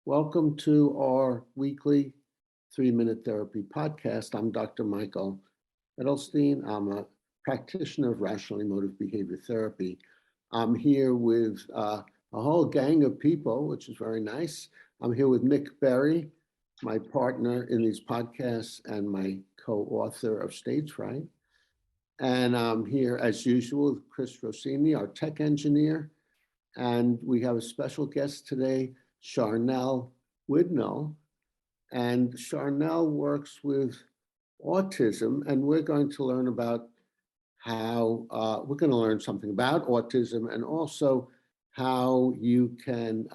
Welcome to our weekly 3-Minute Therapy podcast. I'm Dr. Michael Edelstein. I'm a practitioner of rational emotive behavior therapy. I'm here with a whole gang of people, which is very nice. I'm here with Mick Berry, my partner in these podcasts and my co-author of Stage Fright. And I'm here, as usual, with Chris Rossini, our tech engineer. And we have a special guest today, Charnel Widnall. And Charnel works with autism, and we're going to learn about how, we're going to learn something about autism and also how you can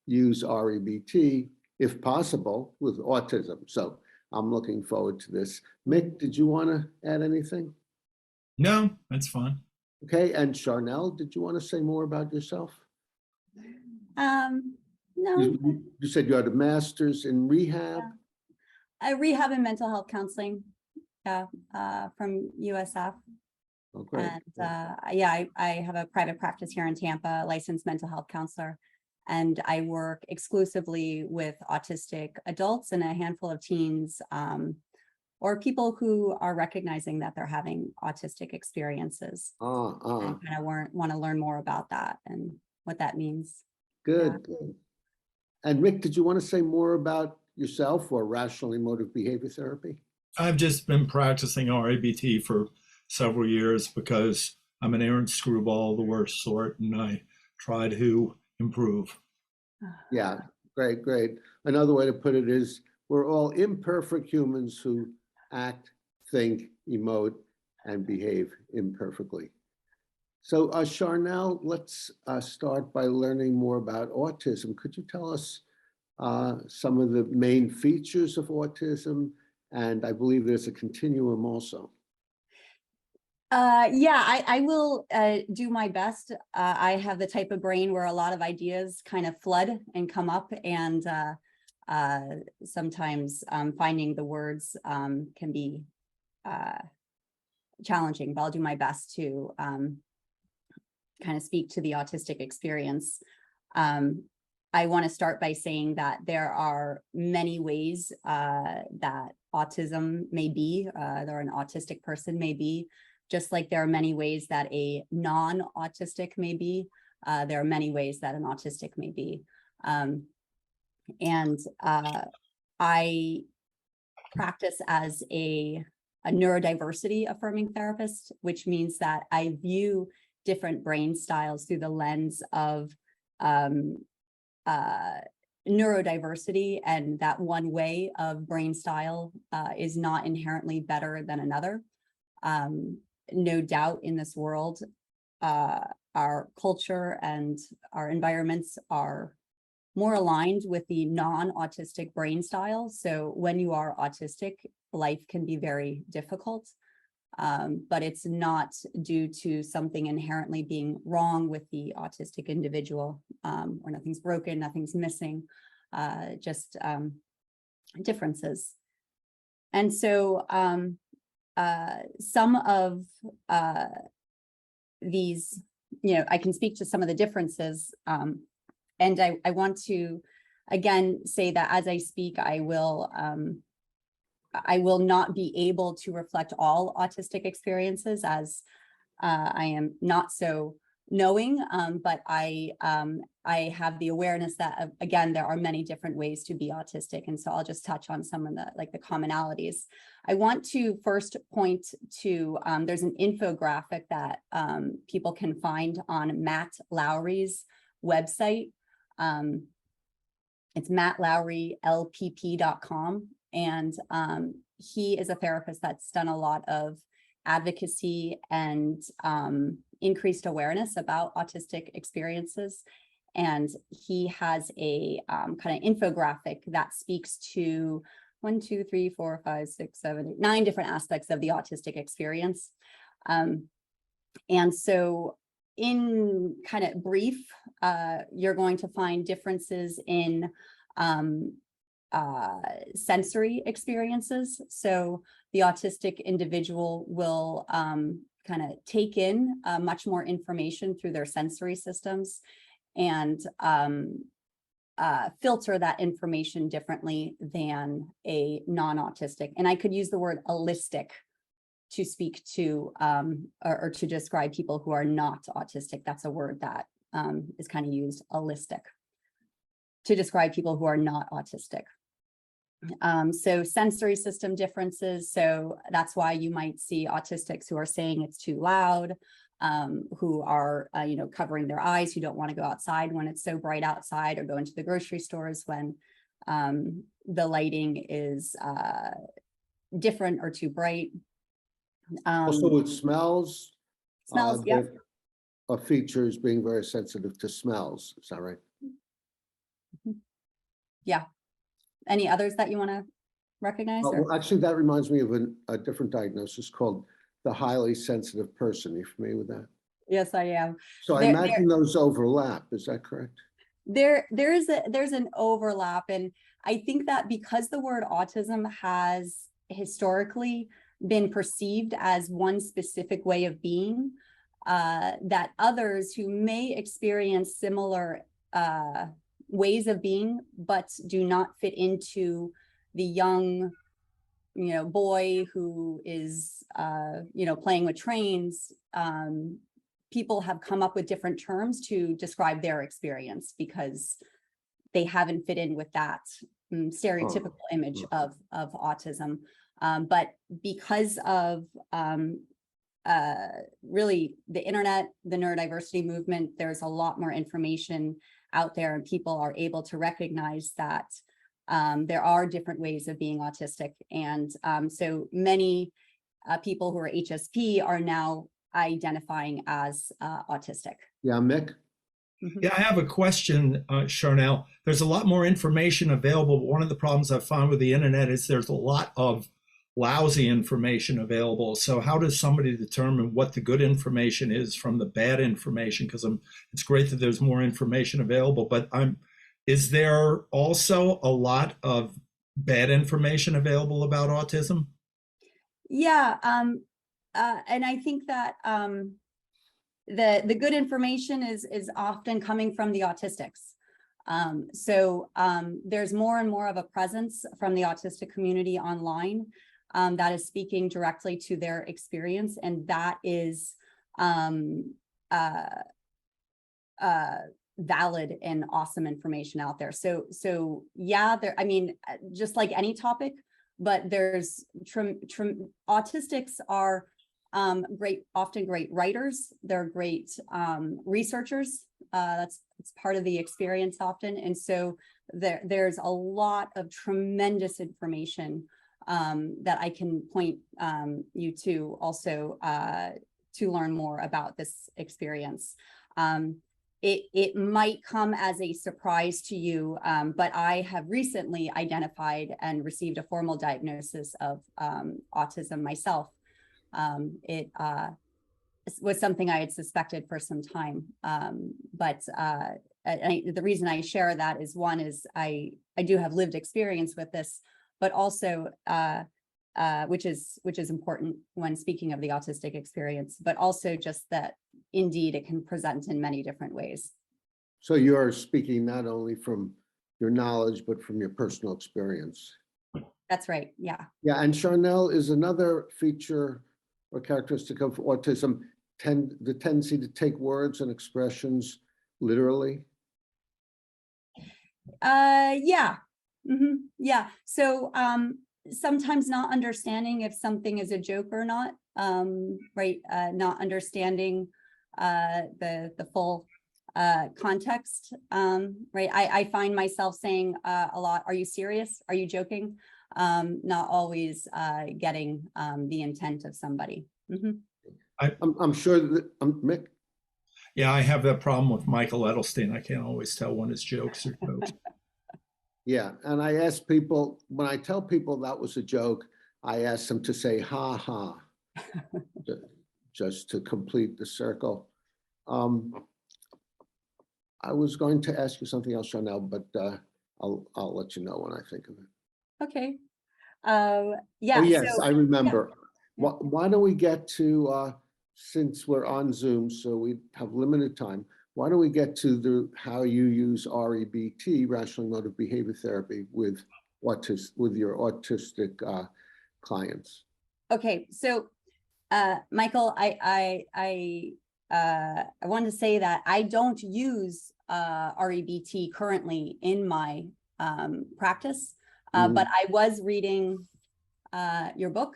use REBT, if possible, with autism. So I'm looking forward to this. Mick, did you want to add anything? No, that's fine. Okay, and Charnel, did you want to say more about yourself? No. You said you had a master's in rehab? Rehab and mental health counseling, from USF. Oh, great. And I have a private practice here in Tampa, licensed mental health counselor, and I work exclusively with autistic adults and a handful of teens, or people who are recognizing that they're having autistic experiences. And kind of want to learn more about that and what that means. Good. And Rick, did you want to say more about yourself or rational emotive behavior therapy? I've just been practicing REBT for several years because I'm an errant screwball, the worst sort, and I try to improve. Yeah, great. Another way to put it is we're all imperfect humans who act, think, emote, and behave imperfectly. So Charnel, let's start by learning more about autism. Could you tell us some of the main features of autism? And I believe there's a continuum also. I will do my best. I have the type of brain where a lot of ideas kind of flood and come up, and sometimes finding the words can be challenging, but I'll do my best to kind of speak to the autistic experience. I want to start by saying that there are many ways that autism may be, or an autistic person may be, just like there are many ways that a non-autistic may be. There are many ways that an autistic may be. I practice as a neurodiversity affirming therapist, which means that I view different brain styles through the lens of neurodiversity, and that one way of brain style is not inherently better than another. No doubt in this world, our culture and our environments are more aligned with the non-autistic brain style. So when you are autistic, life can be very difficult. But it's not due to something inherently being wrong with the autistic individual, or nothing's broken, nothing's missing, just differences. And so some of these, I can speak to some of the differences, and I want to, again, say that as I speak, I will not be able to reflect all autistic experiences, as I am not so knowing, but I have the awareness that, again, there are many different ways to be autistic. And so I'll just touch on some of the commonalities. I want to first point to, there's an infographic that people can find on Matt Lowry's website. It's mattlowrylpp.com. And he is a therapist that's done a lot of advocacy and increased awareness about autistic experiences. And he has a kind of infographic that speaks to 9 different aspects of the autistic experience. And so in kind of brief, you're going to find differences in sensory experiences. So the autistic individual will kind of take in much more information through their sensory systems. And filter that information differently than a non-autistic. And I could use the word allistic to speak to or to describe people who are not autistic. That's a word that is kind of used, allistic, to describe people who are not autistic. So sensory system differences. So that's why you might see autistics who are saying it's too loud, who are, covering their eyes, who don't want to go outside when it's so bright outside, or go into the grocery stores when the lighting is different or too bright. Also with smells. Smells, yep. A feature is being very sensitive to smells. Is that right? Yeah. Any others that you want to recognize? Well, actually, that reminds me of a different diagnosis called the highly sensitive person. Are you familiar with that? Yes, I am. So I imagine those overlap. Is that correct? There's an overlap, and I think that because the word autism has historically been perceived as one specific way of being, that others who may experience similar ways of being, but do not fit into the young, boy who is, playing with trains. People have come up with different terms to describe their experience because they haven't fit in with that stereotypical image of autism. But because of really the internet, the neurodiversity movement, there's a lot more information out there, and people are able to recognize that there are different ways of being autistic. And so many people who are HSP are now identifying as autistic. Yeah, Mick? Yeah, I have a question, Charnel. There's a lot more information available, but one of the problems I've found with the internet is there's a lot of lousy information available. So how does somebody determine what the good information is from the bad information? Because it's great that there's more information available, but is there also a lot of bad information available about autism? Yeah, and I think that the good information is often coming from the autistics. So there's more and more of a presence from the autistic community online that is speaking directly to their experience, and that is valid and awesome information out there. So yeah, just like any topic, but there's autistics are often great writers. They're great researchers. It's part of the experience often. And so there's a lot of tremendous information that I can point you to also to learn more about this experience. It might come as a surprise to you, but I have recently identified and received a formal diagnosis of autism myself. It was something I had suspected for some time, but the reason I share that is, one is I do have lived experience with this, but also which is important when speaking of the autistic experience, but also just that indeed it can present in many different ways. So you're speaking not only from your knowledge, but from your personal experience. That's right. Yeah. Yeah, and Charnel, is another feature or characteristic of autism the tendency to take words and expressions literally? Yeah. Mm-hmm. Yeah. So sometimes not understanding if something is a joke or not, right? Not understanding the full context, right? I find myself saying a lot, "Are you serious? Are you joking?" Not always getting the intent of somebody. Mm-hmm. I'm sure that Mick. Yeah, I have that problem with Michael Edelstein. I can't always tell when it's jokes or jokes. Yeah, and I ask people, when I tell people that was a joke, I ask them to say "ha ha," just to complete the circle. I was going to ask you something else, Charnel, but I'll let you know when I think of it. Okay. Yeah. Oh yes, so, I remember. Yeah. Why don't we get to, since we're on Zoom, so we have limited time, why don't we get to how you use REBT, rational emotive behavior therapy, with your autistic clients? Okay, so Michael, I wanted to say that I don't use REBT currently in my practice, but I was reading your book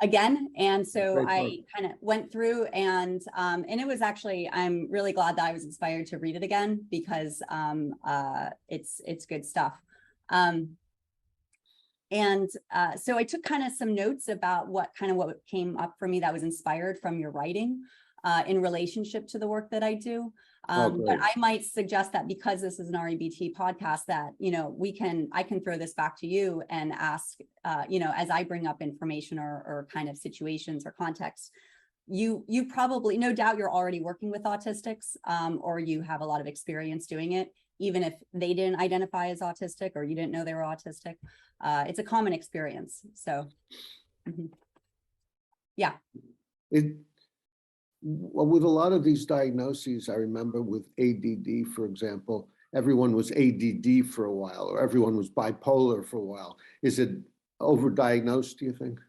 again, and so I kind of went through and it was actually, I'm really glad that I was inspired to read it again, because it's good stuff. So I took kind of some notes about what came up for me that was inspired from your writing in relationship to the work that I do. But I might suggest that, because this is an REBT podcast, that, you know, I can throw this back to you and ask, you know, as I bring up information or kind of situations or contexts, you probably, no doubt, you're already working with autistics, or you have a lot of experience doing it, even if they didn't identify as autistic or you didn't know they were autistic. It's a common experience. So, yeah. Well, with a lot of these diagnoses, I remember with ADD, for example, everyone was ADD for a while, or everyone was bipolar for a while. Is it overdiagnosed, do you think?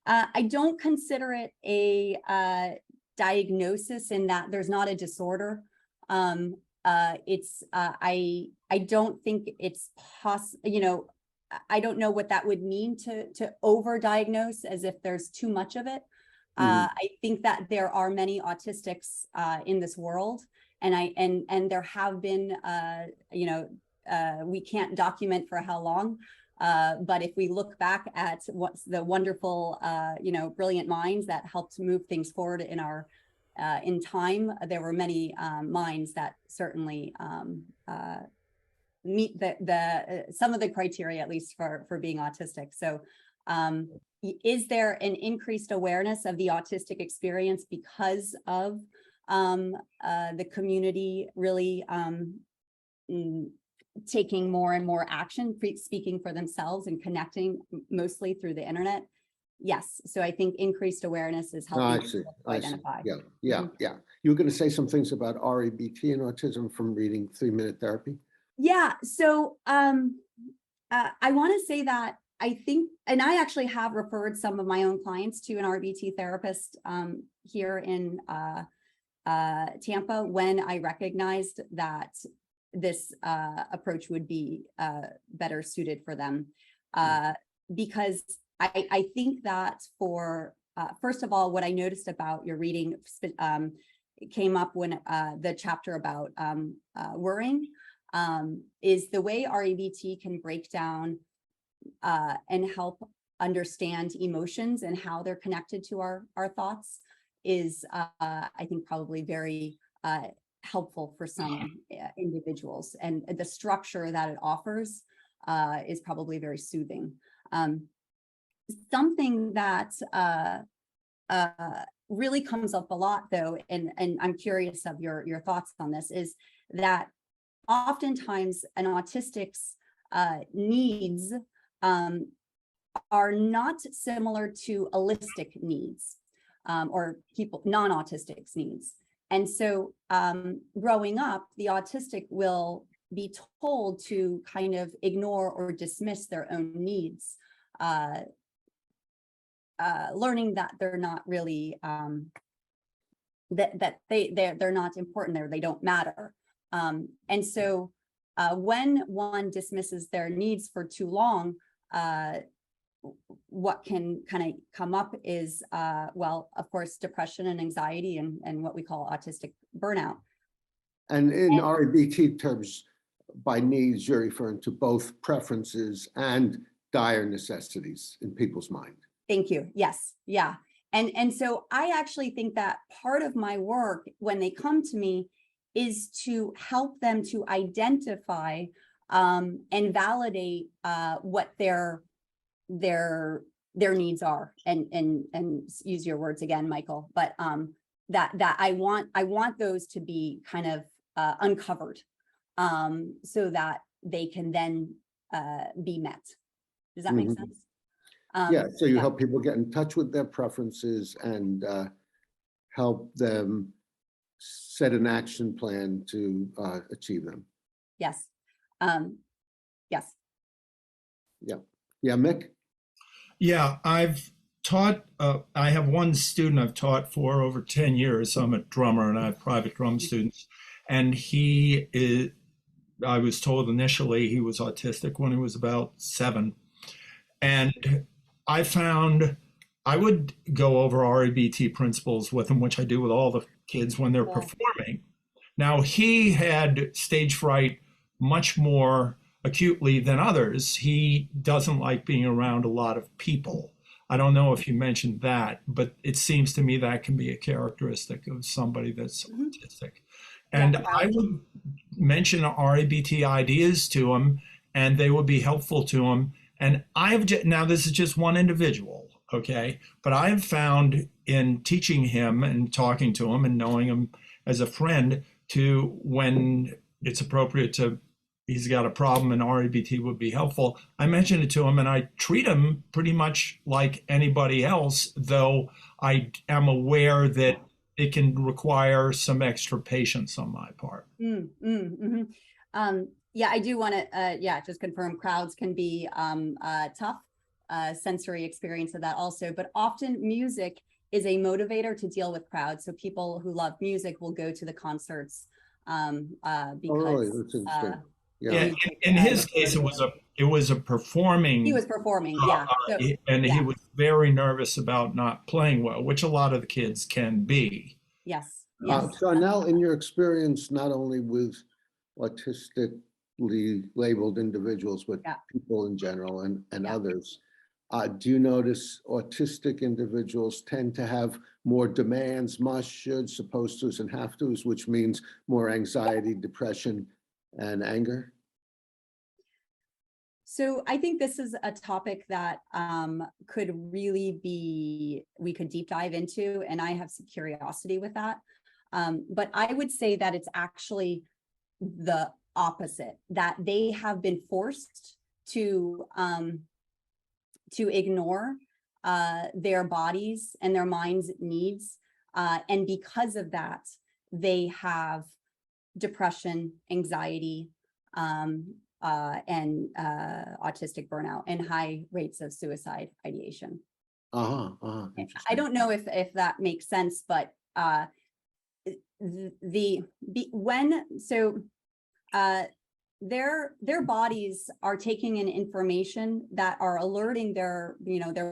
I don't consider it a diagnosis in that there's not a disorder. I don't think it's possible, you know, I don't know what that would mean to overdiagnose, as if there's too much of it. I think that there are many autistics in this world, and there have been, you know, we can't document for how long, but if we look back at what's the wonderful, you know, brilliant minds that helped move things forward in our in time, there were many minds that certainly meet some of the criteria, at least for being autistic. So is there an increased awareness of the autistic experience because of the community really taking more and more action, speaking for themselves and connecting mostly through the internet? Yes. So I think increased awareness is helping people identify. Yeah. You were going to say some things about REBT and autism from reading 3-Minute Therapy. Yeah. So I want to say that I think, and I actually have referred some of my own clients to an REBT therapist here in Tampa, when I recognized that this approach would be better suited for them. Because I think that for, first of all, what I noticed about your reading came up when the chapter about worrying, is the way REBT can break down and help understand emotions and how they're connected to our thoughts is, I think, probably very helpful for some individuals. And the structure that it offers is probably very soothing. Something that really comes up a lot, though, and I'm curious of your thoughts on this, is that oftentimes an autistic's needs are not similar to allistic needs or non-autistics needs. And so growing up, the autistic will be told to kind of ignore or dismiss their own needs, learning that they're not really, that they're not important, they don't matter. And so when one dismisses their needs for too long, what can kind of come up is, well, of course, depression and anxiety and what we call autistic burnout. And in REBT terms, by needs, you're referring to both preferences and dire necessities in people's mind. Thank you. Yes. Yeah. And so I actually think that part of my work when they come to me is to help them to identify and validate what their needs are, and use your words again, Michael, but that I want those to be kind of uncovered so that they can then be met. Does that make sense? Yeah, so you help people get in touch with their preferences and help them set an action plan to achieve them. Yes. Yes. Yeah, Mick? Yeah, I've taught, I have one student I've taught for over 10 years. I'm a drummer and I have private drum students. And he is, I was told initially he was autistic when he was about 7. And I found I would go over REBT principles with him, which I do with all the kids when they're performing. Now, he had stage fright much more acutely than others. He doesn't like being around a lot of people. I don't know if you mentioned that, but it seems to me that can be a characteristic of somebody that's autistic. And I would mention REBT ideas to him, and they would be helpful to him. And now this is just one individual, okay? But I've found in teaching him and talking to him and knowing him as a friend, to when it's appropriate to, he's got a problem and REBT would be helpful, I mention it to him and I treat him pretty much like anybody else, though I am aware that it can require some extra patience on my part. Yeah, I do want to, just confirm crowds can be tough, sensory experience of that also, but often music is a motivator to deal with crowds. So people who love music will go to the concerts because really? That's interesting. Yeah, in his case, it was a performing. He was performing, yeah. So, and he was very nervous about not playing well, which a lot of the kids can be. Yes. Charnel, in your experience, not only with autistically labeled individuals, but people in general and others, do you notice autistic individuals tend to have more demands, must, should, supposed tos, and have tos, which means more anxiety, depression, and anger? So I think this is a topic that could really be, we could deep dive into, and I have some curiosity with that. But I would say that it's actually the opposite, that they have been forced to ignore their bodies and their mind's needs. And because of that, they have depression, anxiety, and autistic burnout and high rates of suicide ideation. I don't know if that makes sense, but their bodies are taking in information that are alerting their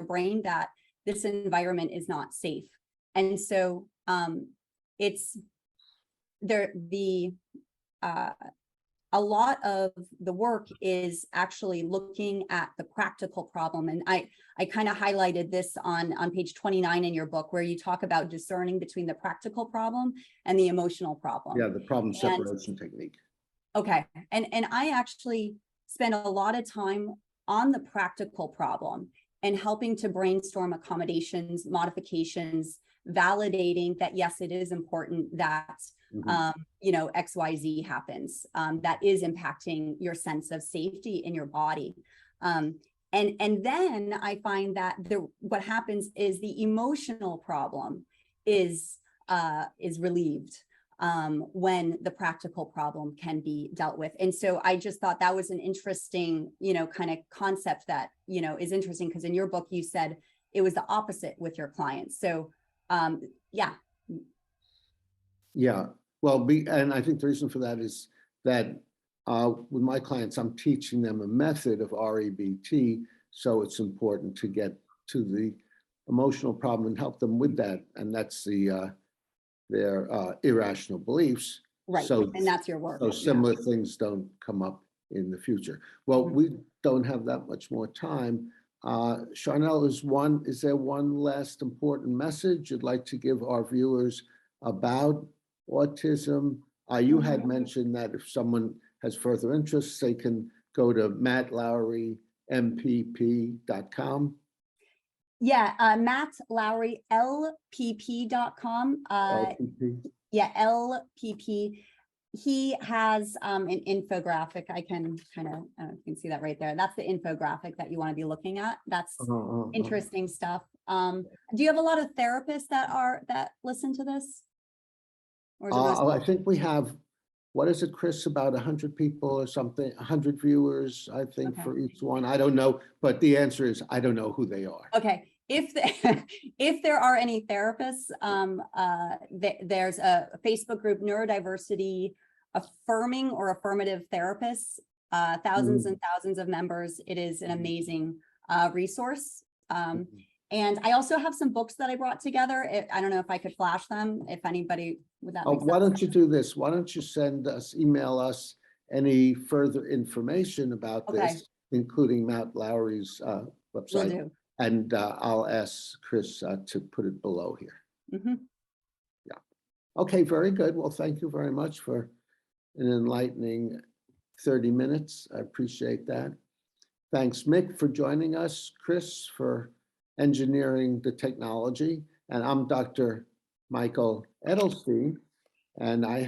brain that this environment is not safe, and so it's a lot of the work is actually looking at the practical problem. And I kind of highlighted this on page 29 in your book, where you talk about discerning between the practical problem and the emotional problem. Yeah, the problem separation technique. Okay, and I actually spend a lot of time on the practical problem and helping to brainstorm accommodations, modifications, validating that, yes, it is important that XYZ happens, that is impacting your sense of safety in your body. And then I find that what happens is the emotional problem is relieved when the practical problem can be dealt with. And so I just thought that was an interesting, kind of concept that, is interesting, because in your book, you said it was the opposite with your clients. So yeah. Well, and I think the reason for that is that with my clients, I'm teaching them a method of REBT, so it's important to get to the emotional problem and help them with that, and that's their irrational beliefs. Right, so, and that's your work. So similar things don't come up in the future. Well, we don't have that much more time. Charnel, is there one last important message you'd like to give our viewers about autism? You had mentioned that if someone has further interests, they can go to mattlowrympp.com. Yeah, Matt Lowry, LPP.com. Yeah, LPP. He has an infographic. I can kind of, you can see that right there. That's the infographic that you want to be looking at. That's interesting stuff. Do you have a lot of therapists that listen to this? Or is it really I think we have, what is it, Chris, about 100 people or something, 100 viewers, I think, Okay. for each one. I don't know, but the answer is I don't know who they are. Okay, if if there are any therapists, there's a Facebook group, Neurodiversity Affirming or Affirmative Therapists, thousands and thousands of members. It is an amazing resource. And I also have some books that I brought together. I don't know if I could flash them, if anybody, would that make Why sense? don't you do this? Why don't you email us any further information about Okay. this, including Matt Lowry's Will website, do. and I'll ask Chris to put it below here. Mhm. Okay, very good. Well, thank you very much for an enlightening 30 minutes. I appreciate that. Thanks, Mick, for joining us, Chris, for engineering the technology. And I'm Dr. Michael Edelstein, and I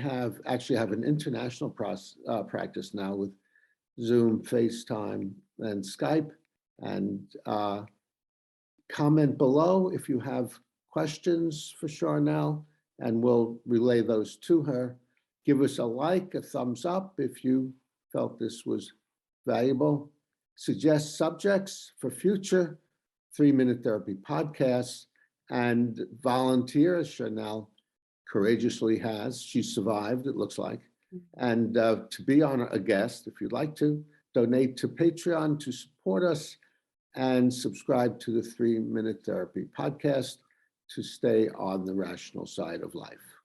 actually have an international practice now with Zoom, FaceTime, and Skype. And comment below if you have questions for Charnel, and we'll relay those to her. Give us a like, a thumbs up if you felt this was valuable. Suggest subjects for future 3-Minute Therapy podcasts, and volunteer, as Charnel courageously has. She survived, it looks like. And to be on a guest, if you'd like to, donate to Patreon to support us, and subscribe to the 3-Minute Therapy podcast to stay on the rational side of life.